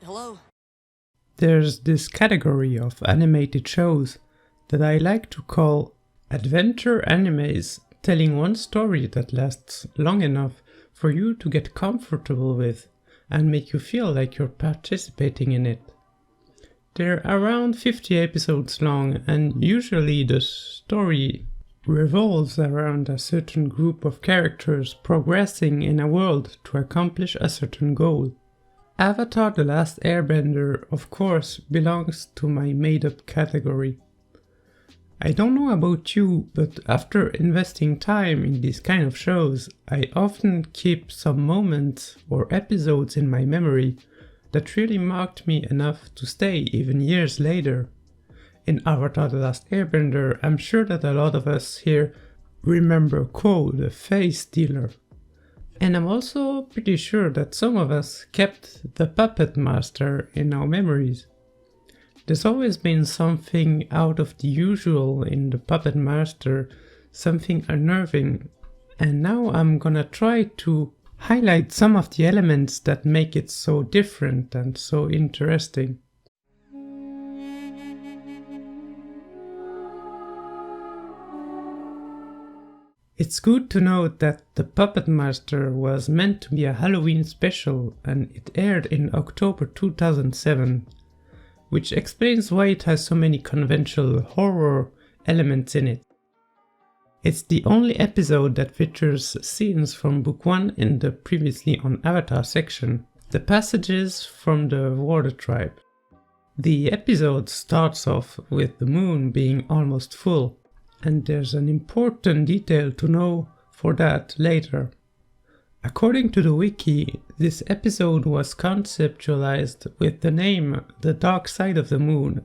Hello? There's this category of animated shows that I like to call adventure animes, telling one story that lasts long enough for you to get comfortable with and make you feel like you're participating in it. They're around 50 episodes long, and usually the story revolves around a certain group of characters progressing in a world to accomplish a certain goal. Avatar: The Last Airbender, of course, belongs to my made-up category. I don't know about you, but after investing time in these kind of shows, I often keep some moments or episodes in my memory that really marked me enough to stay even years later. In Avatar: The Last Airbender, I'm sure that a lot of us here remember Ko, the face stealer. And I'm also pretty sure that some of us kept the Puppetmaster in our memories. There's always been something out of the usual in the Puppetmaster, something unnerving, and now I'm gonna try to highlight some of the elements that make it so different and so interesting. It's good to note that the Puppetmaster was meant to be a Halloween special, and it aired in October 2007, which explains why it has so many conventional horror elements in it. It's the only episode that features scenes from Book 1 in the previously on Avatar section, the passages from the Water Tribe. The episode starts off with the moon being almost full, and there's an important detail to know for that later. According to the wiki, this episode was conceptualized with the name The Dark Side of the Moon.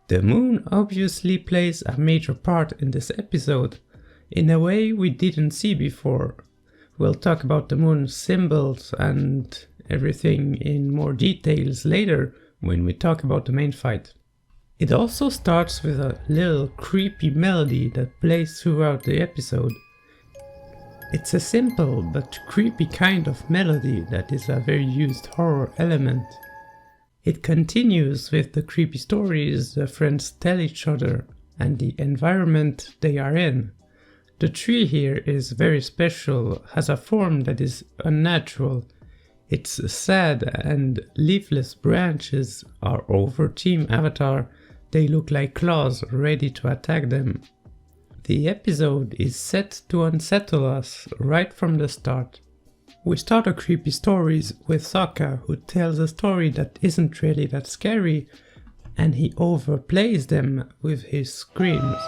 The moon obviously plays a major part in this episode, in a way we didn't see before. We'll talk about the moon's symbols and everything in more details later when we talk about the main fight. It also starts with a little creepy melody that plays throughout the episode. It's a simple but creepy kind of melody that is a very used horror element. It continues with the creepy stories the friends tell each other and the environment they are in. The tree here is very special, has a form that is unnatural. Its sad and leafless branches are over Team Avatar. They look like claws ready to attack them. The episode is set to unsettle us right from the start. We start our creepy stories with Sokka, who tells a story that isn't really that scary, and he overplays them with his screams.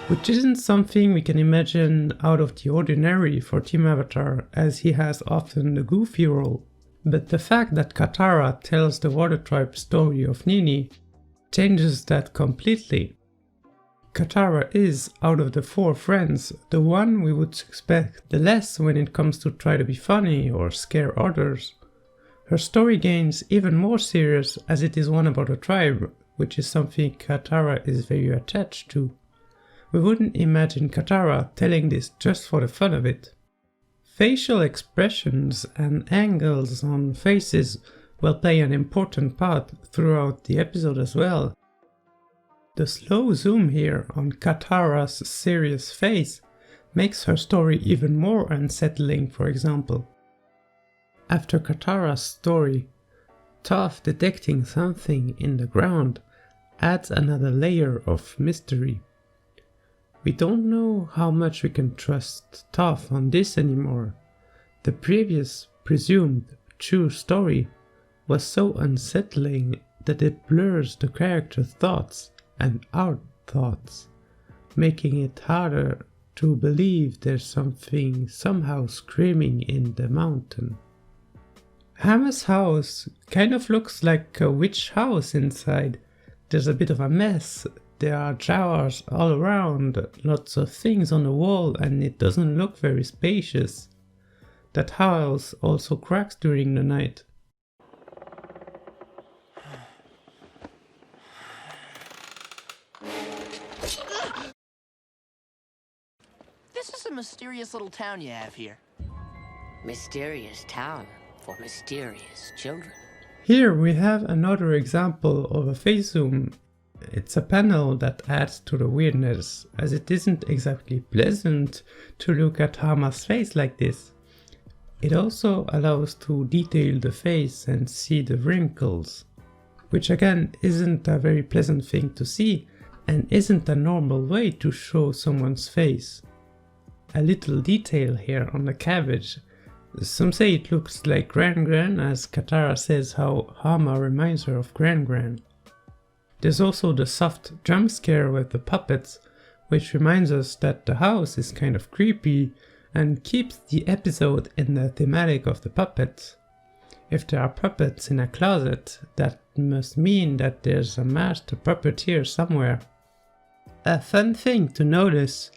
Which isn't something we can imagine out of the ordinary for Team Avatar, as he has often the goofy role. But the fact that Katara tells the Water Tribe story of Nini changes that completely. Katara is, out of the four friends, the one we would expect the less when it comes to try to be funny or scare others. Her story gains even more serious as it is one about a tribe, which is something Katara is very attached to. We wouldn't imagine Katara telling this just for the fun of it. Facial expressions and angles on faces will play an important part throughout the episode as well. The slow zoom here on Katara's serious face makes her story even more unsettling, for example. After Katara's story, Toph detecting something in the ground adds another layer of mystery. We don't know how much we can trust Toph on this anymore. The previous presumed true story was so unsettling that it blurs the character's thoughts and our thoughts, making it harder to believe there's something somehow screaming in the mountain. Hama's house kind of looks like a witch house inside. There's a bit of a mess. There are jars all around, lots of things on the wall, and it doesn't look very spacious. That house also cracks during the night. This is a mysterious little town you have here. Mysterious town? for mysterious children. Here we have another example of a face zoom. It's a panel that adds to the weirdness, as it isn't exactly pleasant to look at Hama's face like this. It also allows to detail the face and see the wrinkles, which again isn't a very pleasant thing to see and isn't a normal way to show someone's face. A little detail here on the cabbage. Some say it looks like Gran, as Katara says how Hama reminds her of Gran. There's also the soft jump scare with the puppets, which reminds us that the house is kind of creepy and keeps the episode in the thematic of the puppets. If there are puppets in a closet, that must mean that there's a master puppeteer somewhere. A fun thing to notice,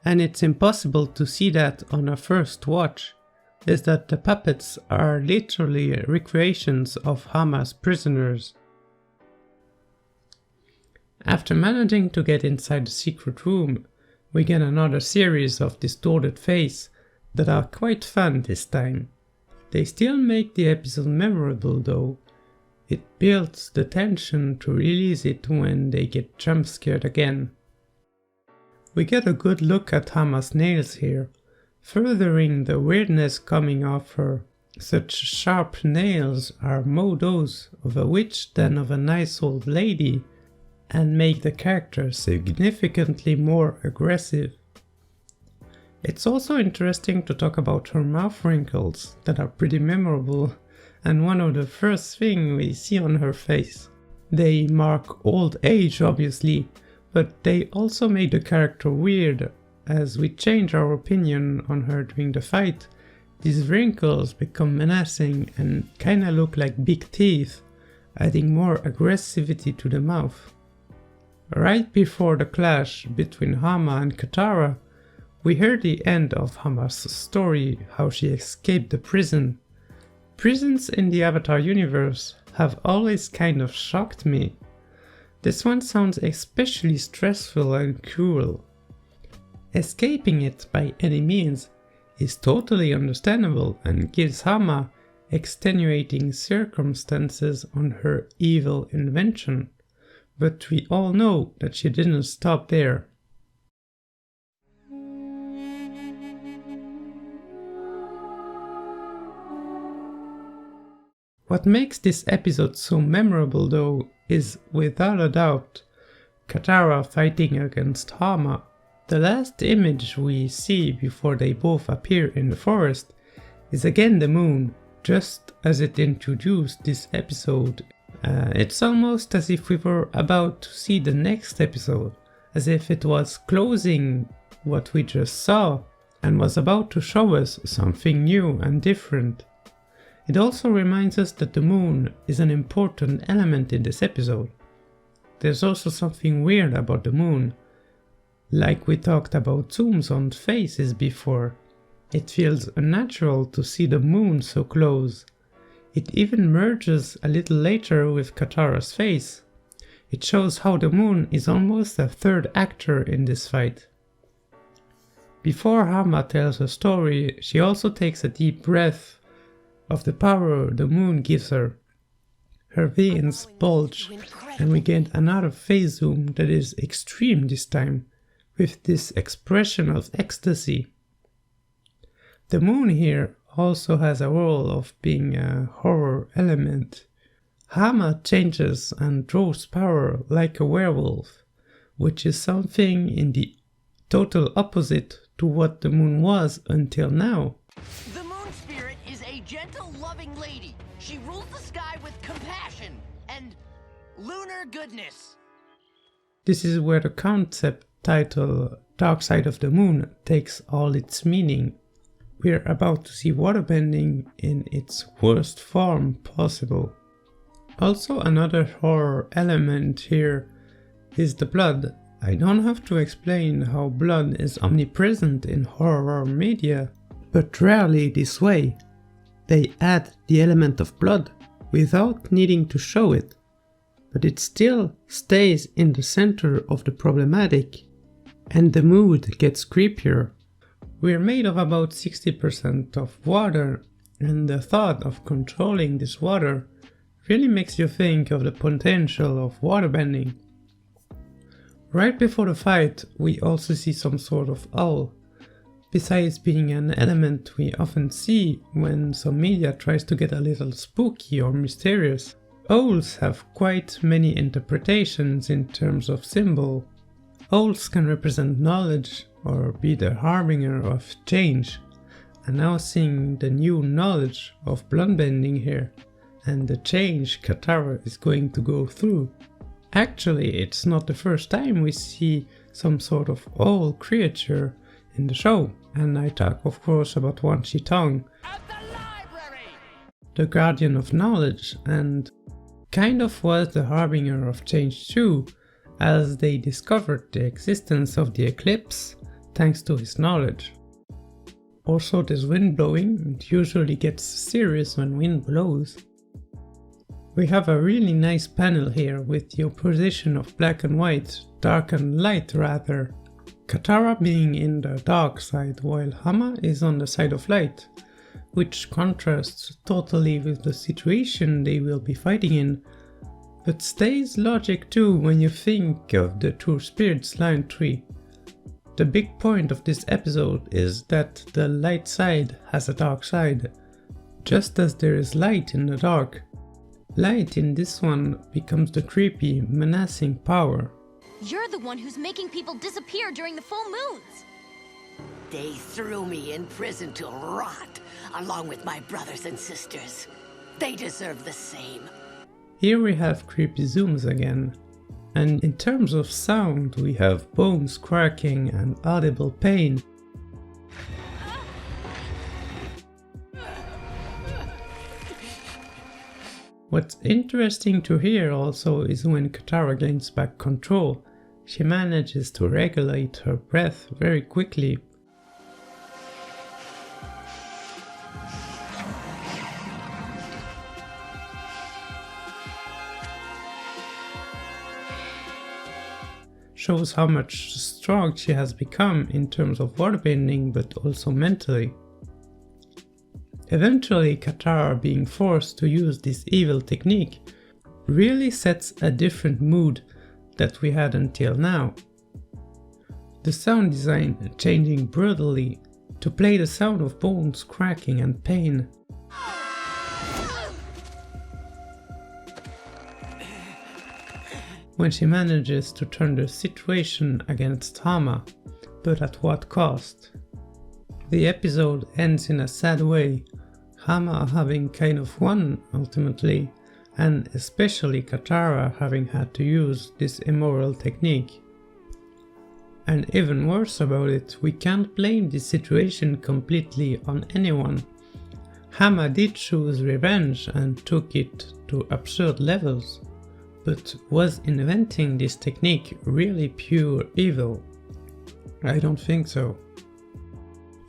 and it's impossible to see that on a first watch, is that the puppets are literally recreations of Hama's prisoners. After managing to get inside the secret room, we get another series of distorted faces that are quite fun this time. They still make the episode memorable though. It builds the tension to release it when they get jump scared again. We get a good look at Hama's nails here, furthering the weirdness coming off her. Such sharp nails are more those of a witch than of a nice old lady, and make the character significantly more aggressive. It's also interesting to talk about her mouth wrinkles that are pretty memorable and one of the first things we see on her face. They mark old age obviously, but they also make the character weird. As we change our opinion on her during the fight, these wrinkles become menacing and kinda look like big teeth, adding more aggressivity to the mouth. Right before the clash between Hama and Katara, we hear the end of Hama's story, how she escaped the prison. Prisons in the Avatar universe have always kind of shocked me. This one sounds especially stressful and cruel. Escaping it by any means is totally understandable and gives Hama extenuating circumstances on her evil invention, but we all know that she didn't stop there. What makes this episode so memorable though is without a doubt Katara fighting against Hama. The last image we see before they both appear in the forest is again the moon, just as it introduced this episode. It's almost as if we were about to see the next episode, as if it was closing what we just saw and was about to show us something new and different. It also reminds us that the moon is an important element in this episode. There's also something weird about the moon. Like we talked about zooms on faces before, it feels unnatural to see the moon so close. It even merges a little later with Katara's face. It shows how the moon is almost a third actor in this fight. Before Hama tells her story, she also takes a deep breath of the power the moon gives her. Her veins bulge and we get another phase zoom that is extreme this time, with this expression of ecstasy. The moon here also has a role of being a horror element. Hama changes and draws power like a werewolf, which is something in the total opposite to what the moon was until now. The moon spirit is a gentle, loving lady. She rules the sky with compassion and lunar goodness. This is where the concept title Dark Side of the Moon takes all its meaning. We're about to see waterbending in its worst form possible. Also another horror element here is the blood. I don't have to explain how blood is omnipresent in horror media, but rarely this way. They add the element of blood without needing to show it, but it still stays in the center of the problematic, and the mood gets creepier. We're made of about 60% of water, and the thought of controlling this water really makes you think of the potential of waterbending. Right before the fight, we also see some sort of owl. Besides being an element we often see when some media tries to get a little spooky or mysterious, owls have quite many interpretations in terms of symbol. Owls can represent knowledge or be the harbinger of change, and now seeing the new knowledge of bloodbending here, and the change Katara is going to go through. Actually, it's not the first time we see some sort of owl creature in the show, and I talk of course about Wan Shi Tong, the guardian of knowledge, and kind of was the harbinger of change too, as they discovered the existence of the eclipse thanks to his knowledge. Also, this wind blowing, it usually gets serious when wind blows. We have a really nice panel here with the opposition of black and white, dark and light rather. Katara being in the dark side while Hama is on the side of light, which contrasts totally with the situation they will be fighting in, but stays logic too when you think of the two spirits line tree. The big point of this episode is that the light side has a dark side, just as there is light in the dark. Light in this one becomes the creepy, menacing power. You're the one who's making people disappear during the full moons! They threw me in prison to rot, along with my brothers and sisters. They deserve the same. Here we have creepy zooms again. And in terms of sound, we have bones cracking and audible pain. What's interesting to hear also is when Katara gains back control, she manages to regulate her breath very quickly. Shows how much strong she has become in terms of waterbending, but also mentally. Eventually, Katara being forced to use this evil technique really sets a different mood that we had until now. The sound design changing brutally to play the sound of bones cracking and pain. When she manages to turn the situation against Hama, but at what cost? The episode ends in a sad way, Hama having kind of won ultimately, and especially Katara having had to use this immoral technique. And even worse about it, we can't blame this situation completely on anyone. Hama did choose revenge and took it to absurd levels. But was inventing this technique really pure evil? I don't think so.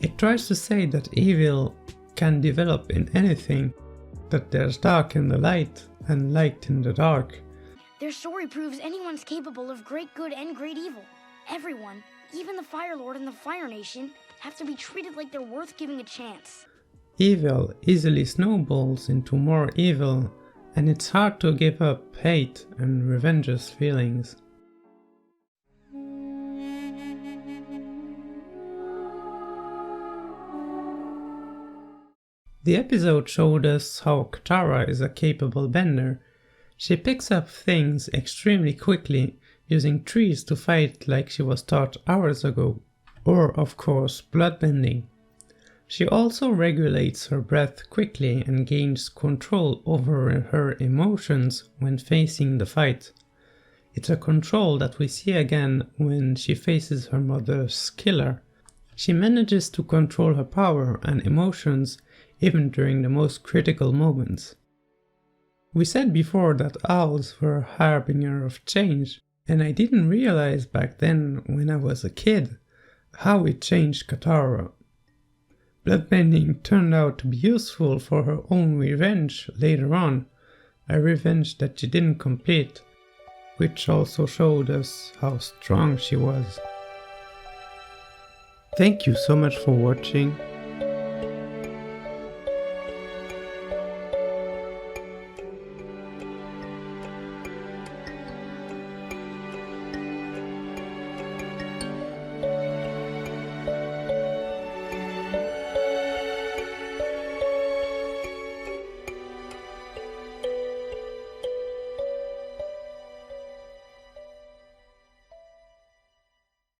It tries to say that evil can develop in anything, that there's dark in the light and light in the dark. Their story proves anyone's capable of great good and great evil. Everyone, even the Fire Lord and the Fire Nation, have to be treated like they're worth giving a chance. Evil easily snowballs into more evil, and it's hard to give up hate and revengeous feelings. The episode showed us how Katara is a capable bender. She picks up things extremely quickly, using trees to fight like she was taught hours ago, or of course bloodbending. She also regulates her breath quickly and gains control over her emotions when facing the fight. It's a control that we see again when she faces her mother's killer. She manages to control her power and emotions even during the most critical moments. We said before that owls were a harbinger of change, and I didn't realize back then when I was a kid how it changed Katara. Bloodbending turned out to be useful for her own revenge later on, a revenge that she didn't complete, which also showed us how strong she was. Thank you so much for watching.